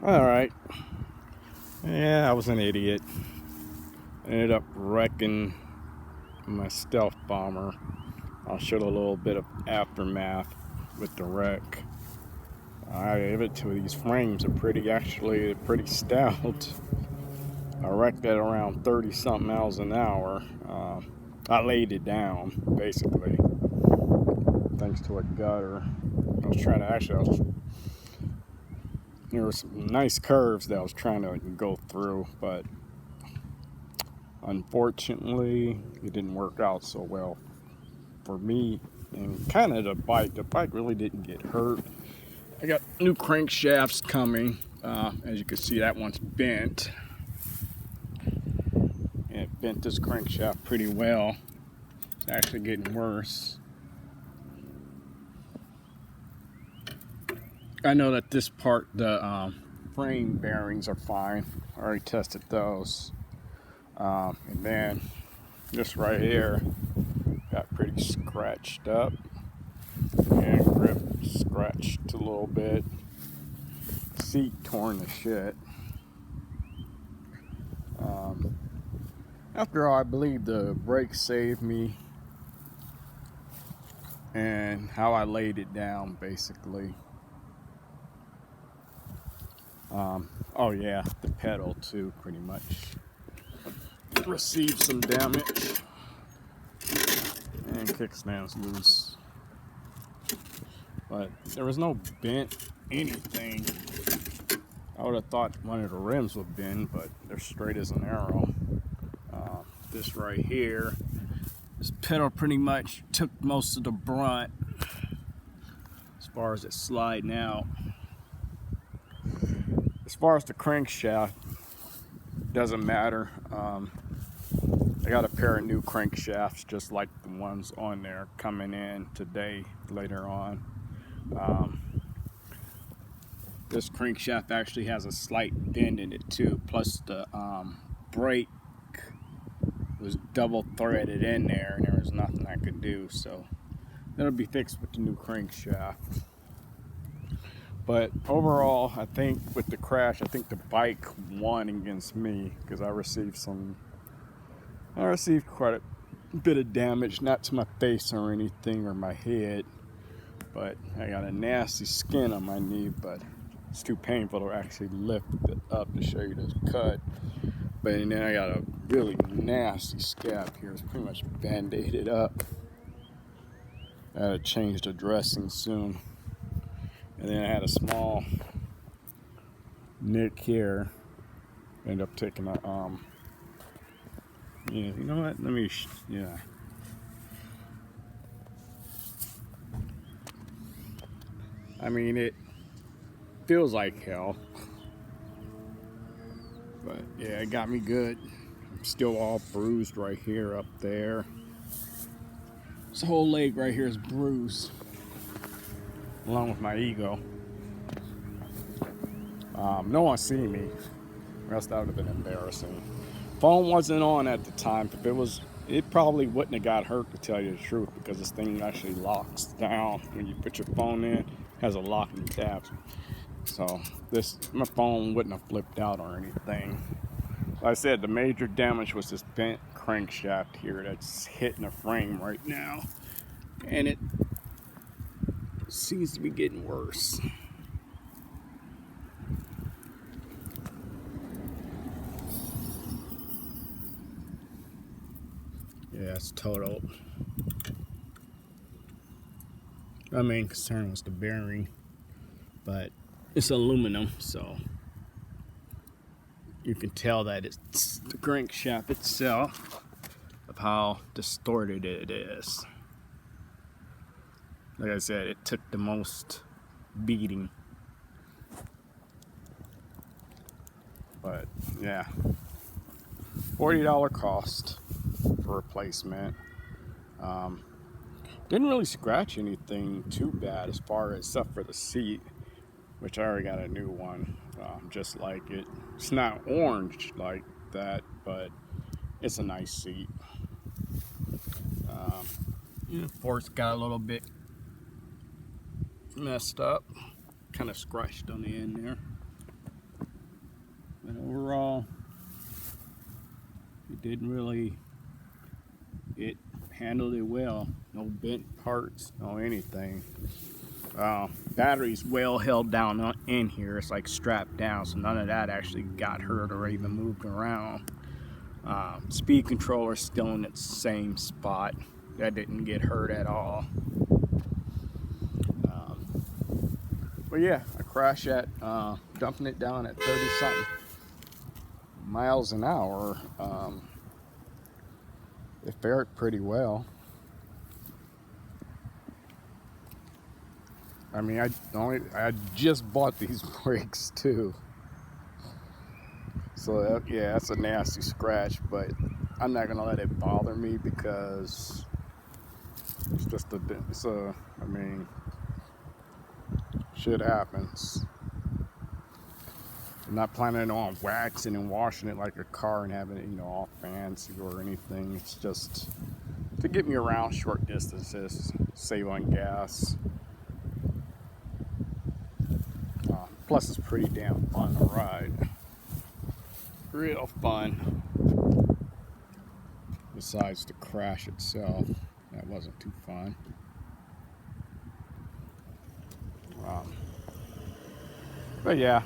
Alright. Yeah, I was an idiot. Ended up wrecking my stealth bomber. I'll show a little bit of aftermath with the wreck. I gave it to these frames are pretty stout. I wrecked at around 30 something miles an hour. I laid it down basically thanks to a gutter. There were some nice curves that I was trying to go through, but unfortunately it didn't work out so well for me and kind of the bike. The bike really didn't get hurt. I got new crankshafts coming. As you can see, that one's bent. And it bent this crankshaft pretty well. It's actually getting worse. I know that this part, the frame bearings are fine. I already tested those. And then this right here got pretty scratched up. And grip scratched a little bit. Seat torn to shit. After all, I believe the brakes saved me and how I laid it down basically. Oh yeah, the pedal too pretty much received some damage and kickstand's loose, but there was no bent anything. I would have thought one of the rims would bend, but they're straight as an arrow. This right here, this pedal pretty much took most of the brunt as far as it sliding out. As far as the crankshaft, doesn't matter. I got a pair of new crankshafts just like the ones on there coming in today later on. This crankshaft actually has a slight bend in it too, plus the brake was double threaded in there and there was nothing I could do, so that'll be fixed with the new crankshaft. But overall, I think with the crash, I think the bike won against me because I received quite a bit of damage, not to my face or anything or my head, but I got a nasty skin on my knee, but it's too painful to actually lift it up to show you the cut. But then I got a really nasty scab here. It's pretty much band-aided up. I had to change the dressing soon. And then I had a small nick here. Ended up taking a, yeah, you know what? Yeah. I mean, it feels like hell. But yeah, it got me good. I'm still all bruised right here, up there. This whole leg right here is bruised, along with my ego. No one seen me, or else that would have been embarrassing. Phone wasn't on at the time. If it was, it probably wouldn't have got hurt, to tell you the truth, because this thing actually locks down when you put your phone in. It has a locking tab. So my phone wouldn't have flipped out or anything. Like I said, the major damage was this bent crankshaft here that's hitting the frame right now, and it seems to be getting worse. Yeah, it's total. My main concern was the bearing, but it's aluminum, so you can tell that it's the crankshaft itself of how distorted it is. Like I said, it took the most beating. But yeah, $40 cost for replacement. Didn't really scratch anything too bad as far as except for the seat, which I already got a new one, just like it. It's not orange like that, but it's a nice seat. Forks got a little bit messed up, kind of scratched on the end there. But overall, it handled it well. No bent parts, no anything. Battery's well held down in here. It's like strapped down, so none of that actually got hurt or even moved around. Speed controller still in its same spot. That didn't get hurt at all. But yeah, I crashed at dumping it down at 30 something miles an hour. It fared pretty well. I mean, I just bought these brakes too. So yeah, that's a nasty scratch, but I'm not gonna let it bother me because it's just I mean, shit happens. I'm not planning on waxing and washing it like a car and having it, all fancy or anything. It's just to get me around short distances, save on gas. Plus, it's pretty damn fun to ride. Real fun. Besides the crash itself, that wasn't too fun. But yeah,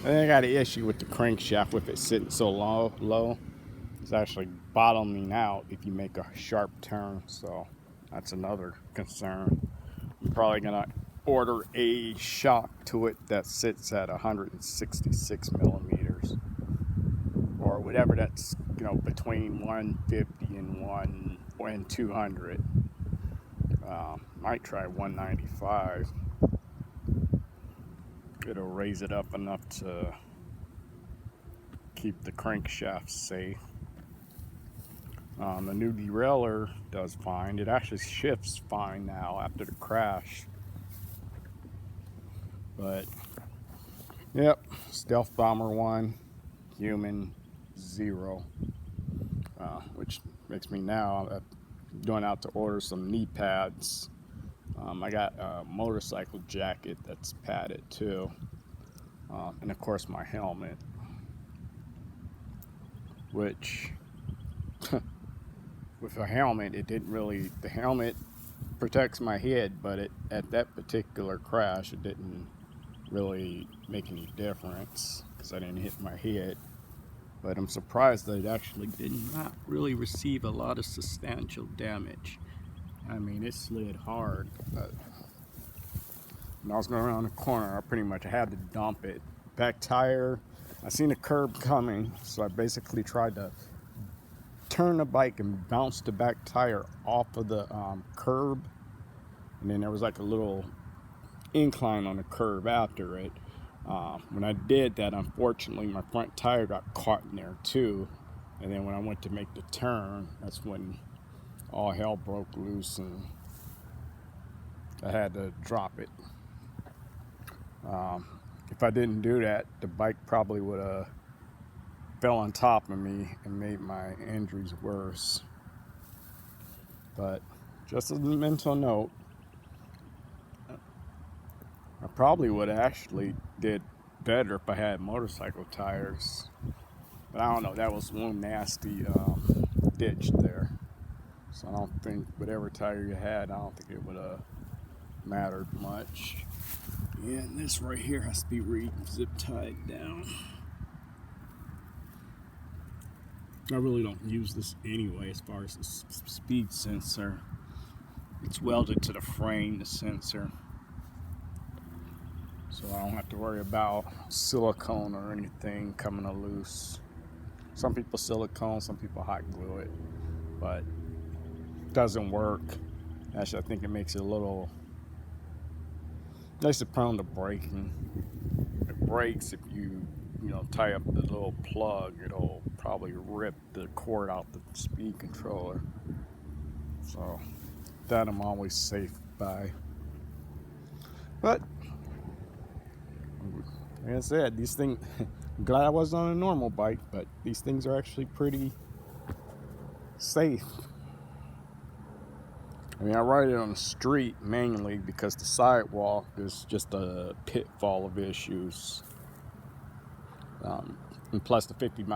I think I got an issue with the crankshaft with it sitting so low. It's actually bottoming out if you make a sharp turn, so that's another concern. I'm probably gonna order a shock to it that sits at 166 millimeters or whatever. That's between 150 and 200. Might try 195. It'll raise it up enough to keep the crankshaft safe. The new derailleur does fine. It actually shifts fine now after the crash. But yep, Stealth Bomber 1, human 0, which makes me now going out to order some knee pads. I got a motorcycle jacket that's padded too, and of course my helmet, which with a helmet, the helmet protects my head, but at that particular crash, it didn't really make any difference because I didn't hit my head. But I'm surprised that it actually did not really receive a lot of substantial damage. I mean, it slid hard, but when I was going around the corner, I pretty much had to dump it. Back tire, I seen a curb coming, so I basically tried to turn the bike and bounce the back tire off of the curb, and then there was like a little incline on the curb after it. When I did that, unfortunately, my front tire got caught in there too, and then when I went to make the turn, that's when all hell broke loose and I had to drop it. If I didn't do that, the bike probably would have fell on top of me and made my injuries worse. But just as a mental note, I probably would have actually did better if I had motorcycle tires. But I don't know, that was one nasty ditch there. So I don't think whatever tire you had, I don't think it would have mattered much. Yeah, and this right here has to be zip tied down. I really don't use this anyway as far as the speed sensor. It's welded to the frame, the sensor. So I don't have to worry about silicone or anything coming loose. Some people silicone, some people hot glue it, but it doesn't work. Actually, I think it makes it a little less prone to breaking. It breaks if you tie up the little plug. It'll probably rip the cord out the speed controller. So that I'm always safe by. But like I said, these things, I'm glad I wasn't on a normal bike, but these things are actually pretty safe. I mean, I ride it on the street mainly because the sidewalk is just a pitfall of issues. And plus the 50, it's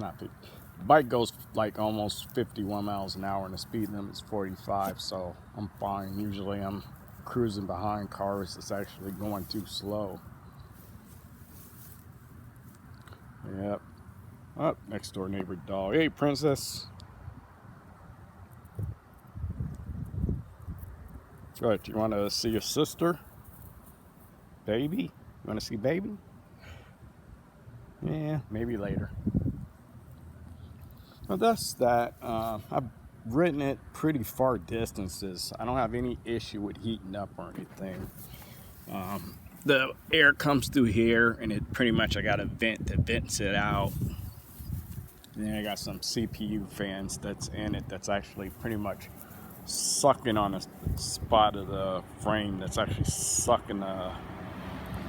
not 50. The bike goes like almost 51 miles an hour and the speed limit's 45, so I'm fine. Usually I'm cruising behind cars that's actually going too slow. Yep. Oh, next door neighbor dog. Hey, princess. What, you want to see your sister? Baby? You want to see baby? Yeah, maybe later. Well, that's that. I've ridden it pretty far distances. I don't have any issue with heating up or anything. The air comes through here, and it pretty much, I got a vent that vents it out. And then I got some CPU fans that's in it that's actually pretty much sucking on a spot of the frame that's actually sucking the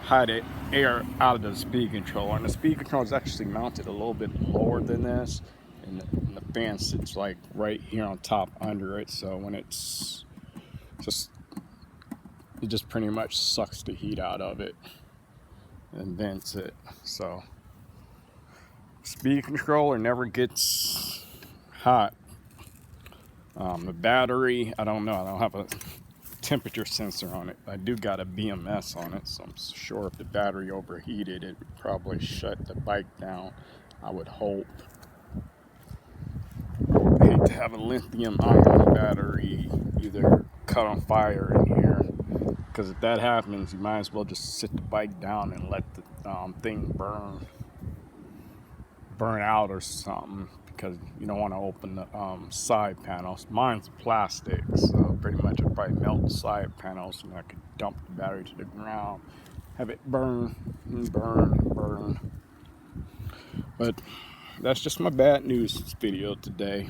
hot air out of the speed controller. And the speed controller is actually mounted a little bit lower than this, and the fan sits like right here on top under it. So when it's just, it just pretty much sucks the heat out of it and vents it. So speed controller never gets hot. The battery, I don't know. I don't have a temperature sensor on it. I do got a BMS on it, so I'm sure if the battery overheated, it would probably shut the bike down. I would hope. I hate to have a lithium-ion battery either cut on fire in here, because if that happens, you might as well just sit the bike down and let the thing burn out or something, because you don't want to open the side panels. Mine's plastic, so pretty much I'd probably melt the side panels and I could dump the battery to the ground, have it burn and burn and burn. But that's just my bad news video today.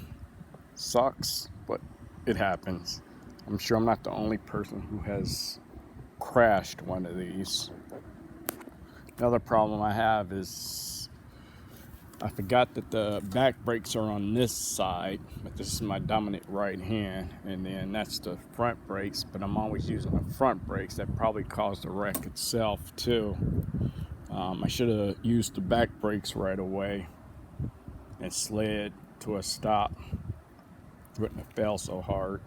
Sucks, but it happens. I'm sure I'm not the only person who has crashed one of these. Another problem I have is I forgot that the back brakes are on this side, but this is my dominant right hand, and then that's the front brakes, but I'm always using the front brakes. That probably caused the wreck itself too. I should have used the back brakes right away and slid to a stop. Wouldn't have failed so hard.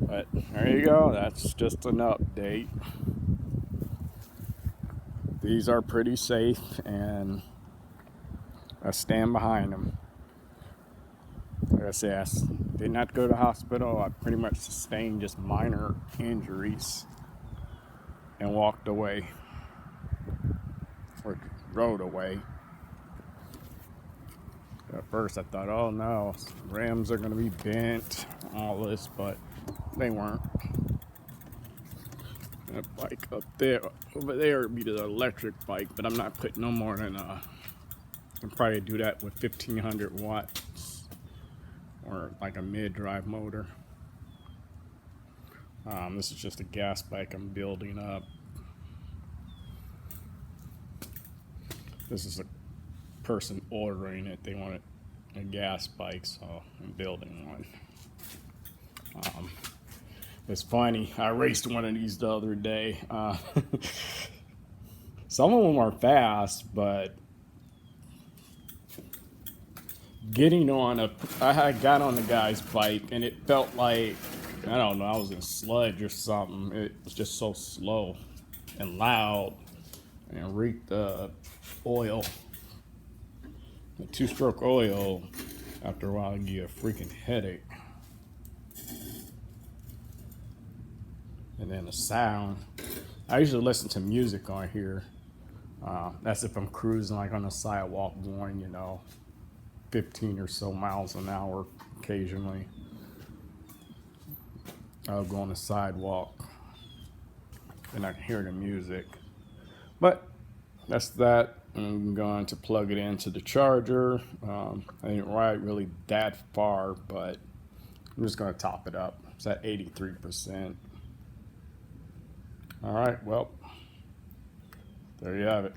But there you go, that's just an update. These are pretty safe, and I stand behind them. Like I said, I did not go to the hospital. I pretty much sustained just minor injuries and walked away, or rode away. At first I thought, oh no, rims are going to be bent, all this, but they weren't. That bike up there, over there would be the electric bike, but I'm not putting no more than I can probably do that with 1500 watts or like a mid-drive motor. This is just a gas bike I'm building up. This is a person ordering it. They wanted a gas bike, so I'm building one. It's funny, I raced one of these the other day. Some of them are fast, but I got on the guy's bike and it felt like, I don't know, I was in sludge or something. It was just so slow and loud and reeked oil. The two-stroke oil, after a while, can give you a freaking headache. And then the sound. I usually listen to music on here. That's if I'm cruising like on the sidewalk going, 15 or so miles an hour occasionally. I'll go on the sidewalk and I can hear the music. But that's that. I'm going to plug it into the charger. I didn't ride really that far, but I'm just going to top it up. It's at 83%. All right, well, there you have it.